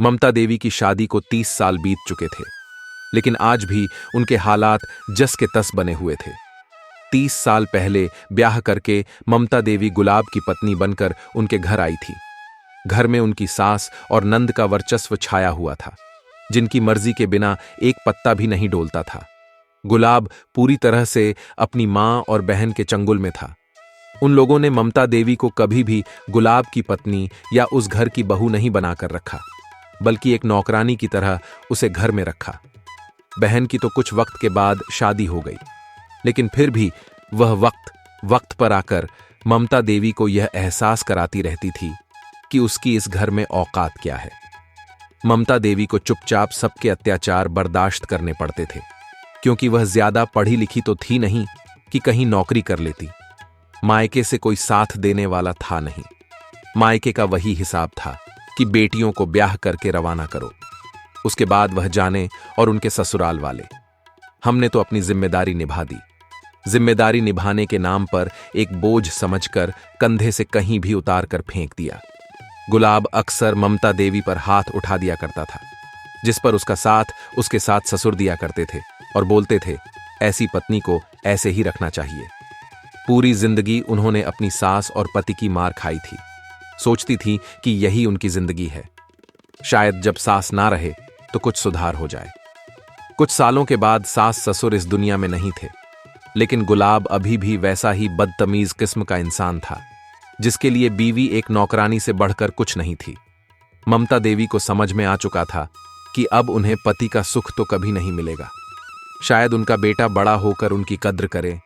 ममता देवी की शादी को 30 साल बीत चुके थे, लेकिन आज भी उनके हालात जस के तस बने हुए थे। 30 साल पहले ब्याह करके ममता देवी गुलाब की पत्नी बनकर उनके घर आई थी। घर में उनकी सास और नंद का वर्चस्व छाया हुआ था, जिनकी मर्जी के बिना एक पत्ता भी नहीं डोलता था। गुलाब पूरी तरह से अपनी मां और बहन के चंगुल में था। उन लोगों ने ममता देवी को कभी भी गुलाब की पत्नी या उस घर की बहू नहीं बनाकर रखा, बल्कि एक नौकरानी की तरह उसे घर में रखा। बहन की तो कुछ वक्त के बाद शादी हो गई, लेकिन फिर भी वह वक्त पर आकर ममता देवी को यह एहसास कराती रहती थी कि उसकी इस घर में औकात क्या है। ममता देवी को चुपचाप सबके अत्याचार बर्दाश्त करने पड़ते थे, क्योंकि वह ज्यादा पढ़ी लिखी तो थी नहीं कि कहीं नौकरी कर लेती। मायके से कोई साथ देने वाला था नहीं। मायके का वही हिसाब था कि बेटियों को ब्याह करके रवाना करो, उसके बाद वह जाने और उनके ससुराल वाले। हमने तो अपनी जिम्मेदारी निभा दी। जिम्मेदारी निभाने के नाम पर एक बोझ समझकर कंधे से कहीं भी उतार कर फेंक दिया। गुलाब अक्सर ममता देवी पर हाथ उठा दिया करता था, जिस पर उसका साथ उसके साथ ससुर दिया करते थे और बोलते थे, ऐसी पत्नी को ऐसे ही रखना चाहिए। पूरी जिंदगी उन्होंने अपनी सास और पति की मार खाई थी। सोचती थी कि यही उनकी जिंदगी है, शायद जब सास ना रहे तो कुछ सुधार हो जाए। कुछ सालों के बाद सास ससुर इस दुनिया में नहीं थे, लेकिन गुलाब अभी भी वैसा ही बदतमीज किस्म का इंसान था, जिसके लिए बीवी एक नौकरानी से बढ़कर कुछ नहीं थी। ममता देवी को समझ में आ चुका था कि अब उन्हें पति का सुख तो कभी नहीं मिलेगा। शायद उनका बेटा बड़ा होकर उनकी कद्र करे,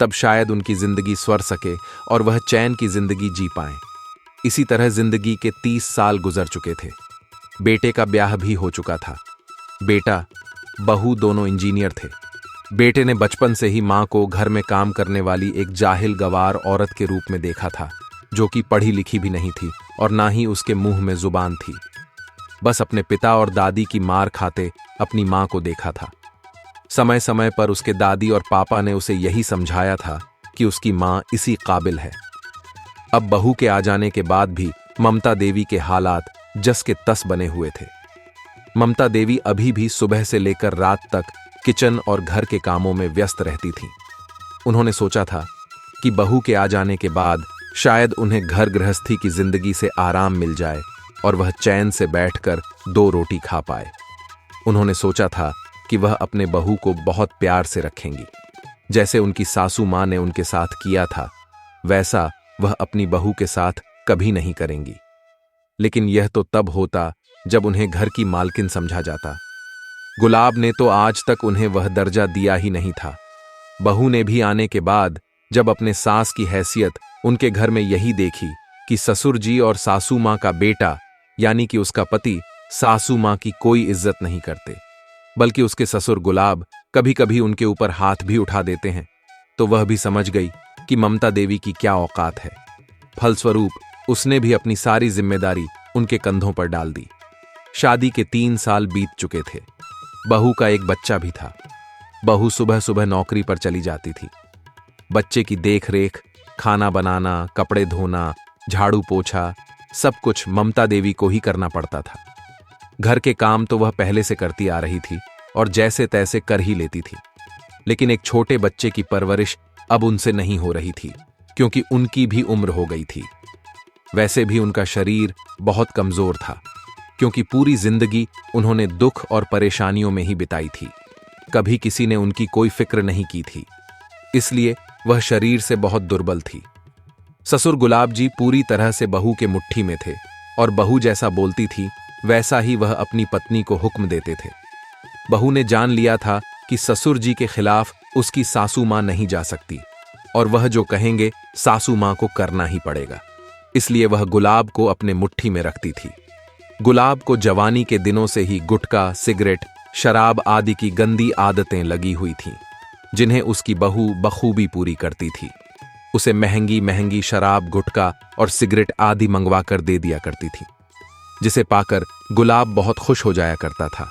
तब शायद उनकी जिंदगी स्वर सके और वह चैन की जिंदगी जी पाए। इसी तरह जिंदगी के 30 साल गुजर चुके थे। बेटे का ब्याह भी हो चुका था। बेटा बहू दोनों इंजीनियर थे। बेटे ने बचपन से ही मां को घर में काम करने वाली एक जाहिल गवार औरत के रूप में देखा था, जो कि पढ़ी लिखी भी नहीं थी और ना ही उसके मुंह में जुबान थी। बस अपने पिता और दादी की मार खाते अपनी मां को देखा था। समय समय पर उसके दादी और पापा ने उसे यही समझाया था कि उसकी मां इसी काबिल है। अब बहू के आ जाने के बाद भी ममता देवी के हालात जस के तस बने हुए थे। ममता देवी अभी भी सुबह से लेकर रात तक किचन और घर के कामों में व्यस्त रहती थीं। उन्होंने सोचा था कि बहू के आ जाने के बाद शायद उन्हें घर गृहस्थी की जिंदगी से आराम मिल जाए और वह चैन से बैठकर 2 रोटी खा पाए। उन्होंने सोचा था कि वह अपने बहू को बहुत प्यार से रखेंगी। जैसे उनकी सासू मां ने उनके साथ किया था, वैसा वह अपनी बहू के साथ कभी नहीं करेंगी। लेकिन यह तो तब होता जब उन्हें घर की मालकिन समझा जाता। गुलाब ने तो आज तक उन्हें वह दर्जा दिया ही नहीं था। बहू ने भी आने के बाद जब अपने सास की हैसियत उनके घर में यही देखी कि ससुर जी और सासू मां का बेटा यानी कि उसका पति सासू मां की कोई इज्जत नहीं करते, बल्कि उसके ससुर गुलाब कभी कभी उनके ऊपर हाथ भी उठा देते हैं, तो वह भी समझ गई कि ममता देवी की क्या औकात है। फलस्वरूप उसने भी अपनी सारी जिम्मेदारी उनके कंधों पर डाल दी। शादी के 3 साल बीत चुके थे। बहू का एक बच्चा भी था। बहू सुबह सुबह नौकरी पर चली जाती थी। बच्चे की देख रेख, खाना बनाना, कपड़े धोना, झाड़ू पोछा, सब कुछ ममता देवी को ही करना पड़ता था। घर के काम तो वह पहले से करती आ रही थी और जैसे तैसे कर ही लेती थी, लेकिन एक छोटे बच्चे की परवरिश अब उनसे नहीं हो रही थी, क्योंकि उनकी भी उम्र हो गई थी। वैसे भी उनका शरीर बहुत कमजोर था, क्योंकि पूरी जिंदगी उन्होंने दुख और परेशानियों में ही बिताई थी। कभी किसी ने उनकी कोई फिक्र नहीं की थी, इसलिए वह शरीर से बहुत दुर्बल थी। ससुर गुलाब जी पूरी तरह से बहू के मुट्ठी में थे और बहू जैसा बोलती थी वैसा ही वह अपनी पत्नी को हुक्म देते थे। बहू ने जान लिया था कि ससुर जी के खिलाफ उसकी सासू मां नहीं जा सकती और वह जो कहेंगे सासू मां को करना ही पड़ेगा। इसलिए वह गुलाब को अपने मुट्ठी में रखती थी। गुलाब को जवानी के दिनों से ही गुटखा, सिगरेट, शराब आदि की गंदी आदतें लगी हुई थीं, जिन्हें उसकी बहू बखूबी पूरी करती थी। उसे महंगी महंगी शराब, गुटखा और सिगरेट आदि मंगवा कर दे दिया करती थी, जिसे पाकर गुलाब बहुत खुश हो जाया करता था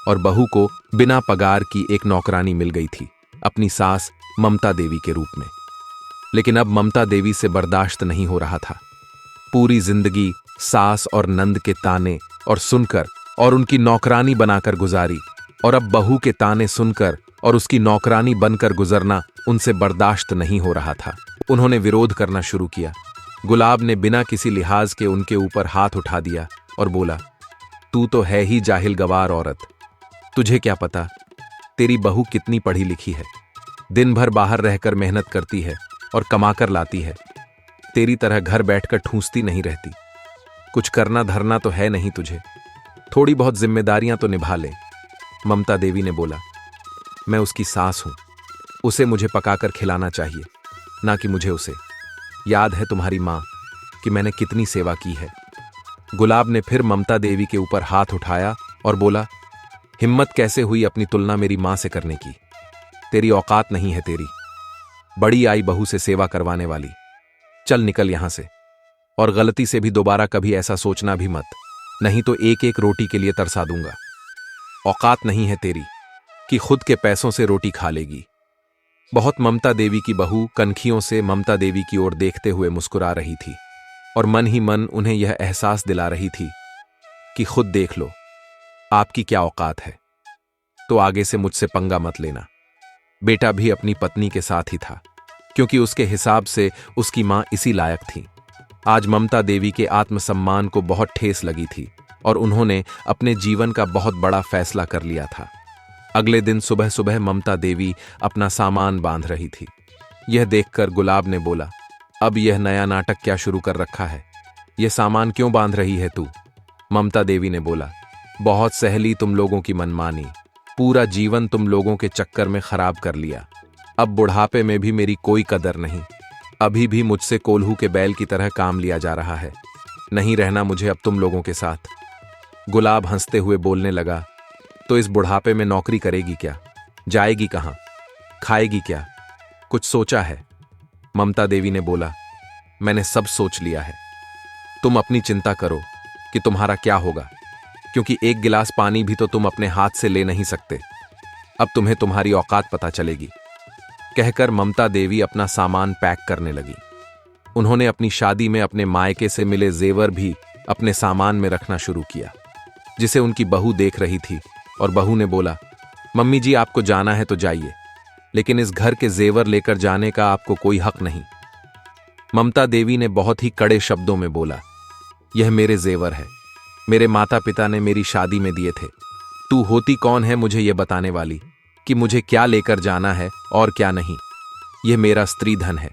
और बहू को बिना पगार की एक नौकरानी मिल गई थी, अपनी सास ममता देवी के रूप में। लेकिन अब ममता देवी से बर्दाश्त नहीं हो रहा था। पूरी जिंदगी सास और नंद के ताने और सुनकर और उनकी नौकरानी बनाकर गुजारी, और अब बहू के ताने सुनकर और उसकी नौकरानी बनकर गुजरना उनसे बर्दाश्त नहीं हो रहा था। उन्होंने विरोध करना शुरू किया। गुलाब ने बिना किसी लिहाज के उनके ऊपर हाथ उठा दिया और बोला, तू तो है ही जाहिल गवार औरत, तुझे क्या पता तेरी बहू कितनी पढ़ी लिखी है, दिन भर बाहर रहकर मेहनत करती है और कमाकर लाती है, तेरी तरह घर बैठकर ठूंसती नहीं रहती। कुछ करना धरना तो है नहीं तुझे, थोड़ी बहुत जिम्मेदारियां तो निभा ले। ममता देवी ने बोला, मैं उसकी सास हूं, उसे मुझे पकाकर खिलाना चाहिए, ना कि मुझे उसे। याद है तुम्हारी मां कि मैंने कितनी सेवा की है। गुलाब ने फिर ममता देवी के ऊपर हाथ उठाया और बोला, हिम्मत कैसे हुई अपनी तुलना मेरी मां से करने की? तेरी औकात नहीं है तेरी, बड़ी आई बहू से सेवा करवाने वाली। चल निकल यहां से, और गलती से भी दोबारा कभी ऐसा सोचना भी मत, नहीं तो एक एक रोटी के लिए तरसा दूंगा। औकात नहीं है तेरी कि खुद के पैसों से रोटी खा लेगी। बहुत ममता देवी की बहू कनखियों से ममता देवी की ओर देखते हुए मुस्कुरा रही थी और मन ही मन उन्हें यह एहसास दिला रही थी कि खुद देख लो आपकी क्या औकात है, तो आगे से मुझसे पंगा मत लेना। बेटा भी अपनी पत्नी के साथ ही था, क्योंकि उसके हिसाब से उसकी मां इसी लायक थी। आज ममता देवी के आत्मसम्मान को बहुत ठेस लगी थी और उन्होंने अपने जीवन का बहुत बड़ा फैसला कर लिया था। अगले दिन सुबह सुबह ममता देवी अपना सामान बांध रही थी। यह देखकर गुलाब ने बोला, अब यह नया नाटक क्या शुरू कर रखा है? यह सामान क्यों बांध रही है तू? ममता देवी ने बोला, बहुत सहली तुम लोगों की मनमानी, पूरा जीवन तुम लोगों के चक्कर में खराब कर लिया। अब बुढ़ापे में भी मेरी कोई कदर नहीं, अभी भी मुझसे कोल्हू के बैल की तरह काम लिया जा रहा है। नहीं रहना मुझे अब तुम लोगों के साथ। गुलाब हंसते हुए बोलने लगा, तो इस बुढ़ापे में नौकरी करेगी क्या? जाएगी कहां? खाएगी क्या? कुछ सोचा है? ममता देवी ने बोला, मैंने सब सोच लिया है। तुम अपनी चिंता करो कि तुम्हारा क्या होगा, क्योंकि एक गिलास पानी भी तो तुम अपने हाथ से ले नहीं सकते। अब तुम्हें तुम्हारी औकात पता चलेगी। कहकर ममता देवी अपना सामान पैक करने लगी। उन्होंने अपनी शादी में अपने मायके से मिले जेवर भी अपने सामान में रखना शुरू किया, जिसे उनकी बहू देख रही थी। और बहू ने बोला, मम्मी जी आपको जाना है तो जाइए, लेकिन इस घर के जेवर लेकर जाने का आपको कोई हक नहीं। ममता देवी ने बहुत ही कड़े शब्दों में बोला, यह मेरे जेवर है, मेरे माता पिता ने मेरी शादी में दिए थे। तू होती कौन है मुझे यह बताने वाली कि मुझे क्या लेकर जाना है और क्या नहीं? यह मेरा स्त्री धन है,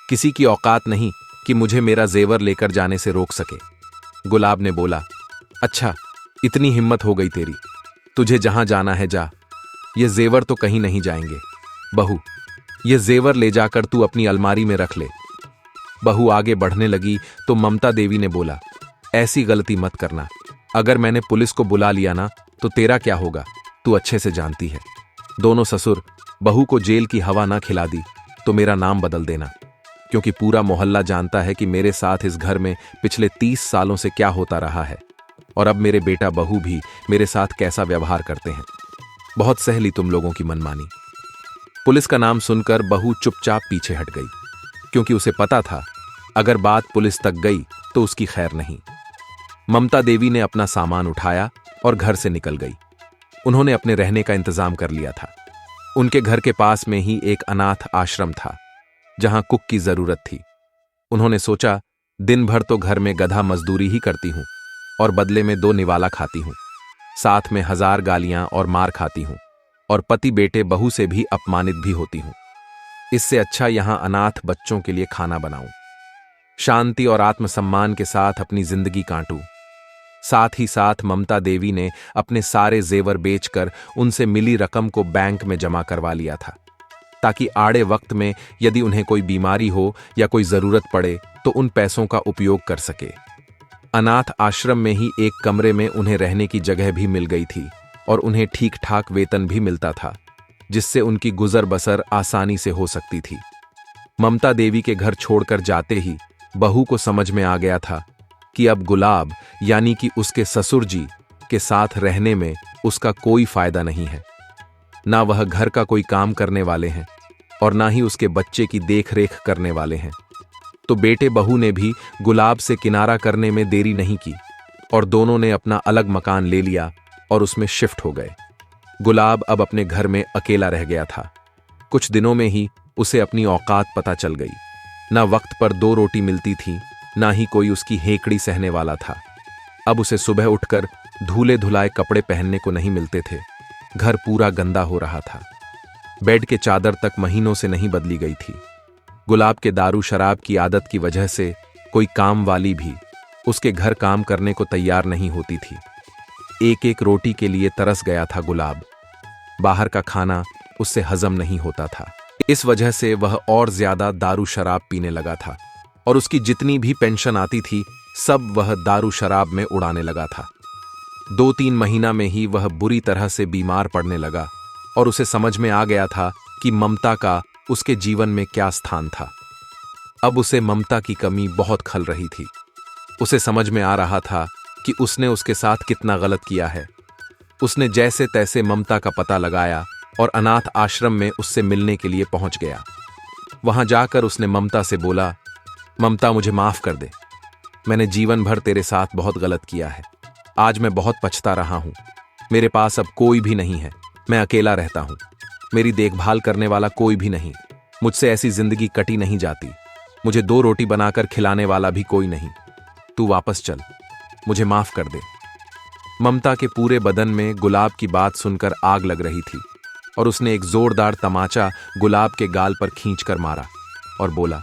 किसी की औकात नहीं कि मुझे मेरा जेवर लेकर जाने से रोक सके। गुलाब ने बोला, अच्छा इतनी हिम्मत हो गई तेरी, तुझे जहां जाना है जा, ये जेवर तो कहीं नहीं जाएंगे। बहू, ये जेवर ले जाकर तू अपनी अलमारी में रख ले। बहू आगे बढ़ने लगी तो ममता देवी ने बोला, ऐसी गलती मत करना, अगर मैंने पुलिस को बुला लिया ना तो तेरा क्या होगा, तू अच्छे से जानती है। दोनों ससुर बहू को जेल की हवा ना खिला दी तो मेरा नाम बदल देना, क्योंकि पूरा मोहल्ला जानता है कि मेरे साथ इस घर में पिछले 30 सालों से क्या होता रहा है, और अब मेरे बेटा बहू भी मेरे साथ कैसा व्यवहार करते हैं। बहुत सहली तुम लोगों की मनमानी। पुलिस का नाम सुनकर बहू चुपचाप पीछे हट गई, क्योंकि उसे पता था अगर बात पुलिस तक गई तो उसकी खैर नहीं। ममता देवी ने अपना सामान उठाया और घर से निकल गई। उन्होंने अपने रहने का इंतजाम कर लिया था। उनके घर के पास में ही एक अनाथ आश्रम था, जहां कुक की जरूरत थी। उन्होंने सोचा, दिन भर तो घर में गधा मजदूरी ही करती हूं और बदले में 2 निवाला खाती हूं, साथ में 1000 गालियां और मार खाती हूं, और पति बेटे बहू से भी अपमानित भी होती हूं। इससे अच्छा यहां अनाथ बच्चों के लिए खाना बनाऊं, शांति और आत्मसम्मान के साथ अपनी जिंदगी काटूं। साथ ही साथ ममता देवी ने अपने सारे जेवर बेचकर उनसे मिली रकम को बैंक में जमा करवा लिया था, ताकि आड़े वक्त में यदि उन्हें कोई बीमारी हो या कोई जरूरत पड़े तो उन पैसों का उपयोग कर सके। अनाथ आश्रम में ही एक कमरे में उन्हें रहने की जगह भी मिल गई थी और उन्हें ठीक ठाक वेतन भी मिलता था, जिससे उनकी गुजर बसर आसानी से हो सकती थी। ममता देवी के घर छोड़कर जाते ही बहू को समझ में आ गया था कि अब गुलाब यानी कि उसके ससुर जी के साथ रहने में उसका कोई फायदा नहीं है। ना वह घर का कोई काम करने वाले हैं और ना ही उसके बच्चे की देखरेख करने वाले हैं। तो बेटे बहू ने भी गुलाब से किनारा करने में देरी नहीं की और दोनों ने अपना अलग मकान ले लिया और उसमें शिफ्ट हो गए। गुलाब अब अपने घर में अकेला रह गया था। कुछ दिनों में ही उसे अपनी औकात पता चल गई। ना वक्त पर 2 रोटी मिलती थी, ना ही कोई उसकी हेकड़ी सहने वाला था। अब उसे सुबह उठकर धुले धुलाए कपड़े पहनने को नहीं मिलते थे। घर पूरा गंदा हो रहा था। बेड के चादर तक महीनों से नहीं बदली गई थी। गुलाब के दारू शराब की आदत की वजह से कोई काम वाली भी उसके घर काम करने को तैयार नहीं होती थी। एक एक रोटी के लिए तरस गया था गुलाब। बाहर का खाना उससे हजम नहीं होता था। इस वजह से वह और ज्यादा दारू शराब पीने लगा था और उसकी जितनी भी पेंशन आती थी सब वह दारू शराब में उड़ाने लगा था। 2-3 महीना में ही वह बुरी तरह से बीमार पड़ने लगा और उसे समझ में आ गया था कि ममता का उसके जीवन में क्या स्थान था। अब उसे ममता की कमी बहुत खल रही थी। उसे समझ में आ रहा था कि उसने उसके साथ कितना गलत किया है। उसने जैसे तैसे ममता का पता लगाया और अनाथ आश्रम में उससे मिलने के लिए पहुंच गया। वहां जाकर उसने ममता से बोला, ममता मुझे माफ कर दे। मैंने जीवन भर तेरे साथ बहुत गलत किया है। आज मैं बहुत पछता रहा हूं। मेरे पास अब कोई भी नहीं है। मैं अकेला रहता हूं। मेरी देखभाल करने वाला कोई भी नहीं। मुझसे ऐसी जिंदगी कटी नहीं जाती। मुझे 2 रोटी बनाकर खिलाने वाला भी कोई नहीं। तू वापस चल। मुझे माफ कर दे। ममता के पूरे बदन में गुलाब की बात सुनकर आग लग रही थी और उसने एक जोरदार तमाचा गुलाब के गाल पर खींचकर मारा और बोला,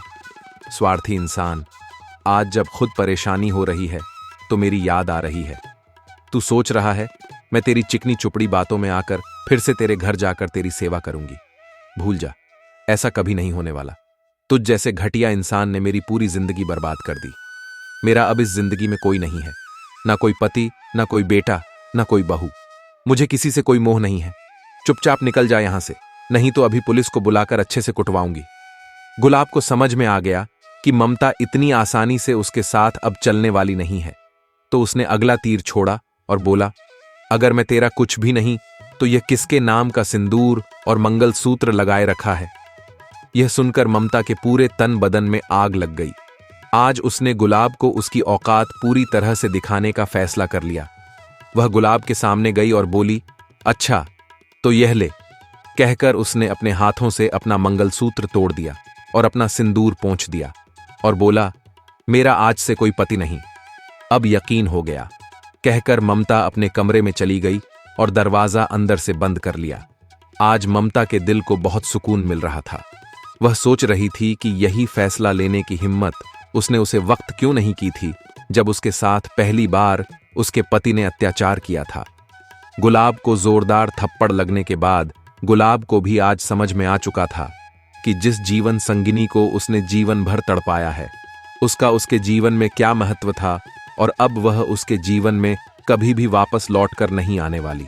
स्वार्थी इंसान, आज जब खुद परेशानी हो रही है तो मेरी याद आ रही है। तू सोच रहा है मैं तेरी चिकनी चुपड़ी बातों में आकर फिर से तेरे घर जाकर तेरी सेवा करूंगी। भूल जा, ऐसा कभी नहीं होने वाला। तुझ जैसे घटिया इंसान ने मेरी पूरी जिंदगी बर्बाद कर दी। मेरा अब इस जिंदगी में कोई नहीं है, ना कोई पति, ना कोई बेटा, ना कोई बहू। मुझे किसी से कोई मोह नहीं है। चुपचाप निकल जा यहां से, नहीं तो अभी पुलिस को बुलाकर अच्छे से कुटवाऊंगी। गुलाब को समझ में आ गया कि ममता इतनी आसानी से उसके साथ अब चलने वाली नहीं है, तो उसने अगला तीर छोड़ा और बोला, अगर मैं तेरा कुछ भी नहीं तो यह किसके नाम का सिंदूर और मंगलसूत्र लगाए रखा है। यह सुनकर ममता के पूरे तन बदन में आग लग गई। आज उसने गुलाब को उसकी औकात पूरी तरह से दिखाने का फैसला कर लिया। वह गुलाब के सामने गई और बोली, अच्छा तो यह ले। कहकर उसने अपने हाथों से अपना मंगलसूत्र तोड़ दिया और अपना सिंदूर पोंछ दिया और बोला, मेरा आज से कोई पति नहीं। अब यकीन हो गया। कहकर ममता अपने कमरे में चली गई और दरवाजा अंदर से बंद कर लिया। आज ममता के दिल को बहुत सुकून मिल रहा था। वह सोच रही थी कि यही फैसला लेने की हिम्मत उसने उसे वक्त क्यों नहीं की थी जब उसके साथ पहली बार उसके पति ने अत्याचार किया था। गुलाब को जोरदार थप्पड़ लगने के बाद गुलाब को भी आज समझ में आ चुका था कि जिस जीवन संगिनी को उसने जीवन भर तड़पाया है उसका उसके जीवन में क्या महत्व था और अब वह उसके जीवन में कभी भी वापस लौटकर नहीं आने वाली।